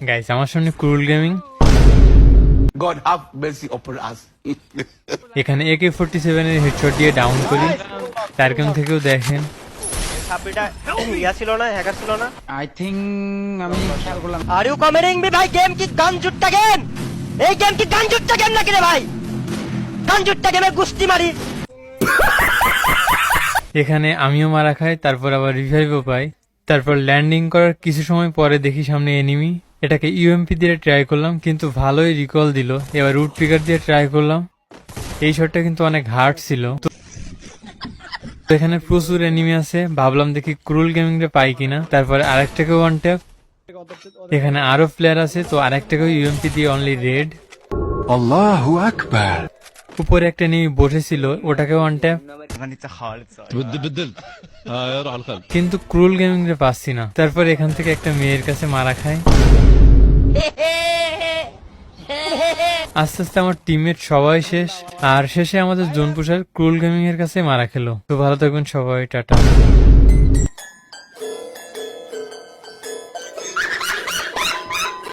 Guys আমার সামনে ক্রুল gaming, God have mercy upon us. এখানে AK-47 এর হেডশট দিয়ে ডাউন করি। তার গেম থেকেও দেখেন সাবিটা ইয়া ছিল না, হ্যাকার ছিল না। আই থিঙ্ক আমি খেয়াল করলাম। আর ইউ কমেন্টিং মি ভাই, গেম কি গান জুটটা গেম? এই গেম কি গান জুটটা গেম নাকি রে ভাই? গান জুটটা গেমে গুস্তি মারি। এখানে আমিও মারা খাই, তারপর আবার রিভাইভও পাই। তারপর ল্যান্ডিং করার কিছু সময় পরে দেখি সামনে এনিমি। এটাকে ইউএমপি দিয়ে ট্রাই করলাম, কিন্তু ভালোই রিকল দিল। এবার রুট পিকার দিয়ে ট্রাই করলাম, এই শটটা কিন্তু অনেক হার্ড ছিল। তো এখানে প্রচুর এনিমি আছে, ভাবলাম দেখি ক্রুল গেমিং রে পাই কিনা। তারপরে আরেকটাকে ওয়ান ট্যাপ, এখানে আরো প্লেয়ার আছে, তো আরেকটাকে ইউএমপি দিয়ে অনলি রেড। Allahu Akbar. উপরে একটা এনিমি বসেছিল, ওটাকে ওয়ান ট্যাপ, কিন্তু ক্রুল গেমিং রে পাচ্ছি না। তারপর এখান থেকে একটা মেয়ের কাছে মারা খায়। আস্তে আস্তে আমার টিমমেট সবাই শেষ, আর শেষে আমাদের জোন পুষার ক্রুল গেমিং এর কাছে মারা খেলো। তো ভালো থাকবেন সবাই, টাটা।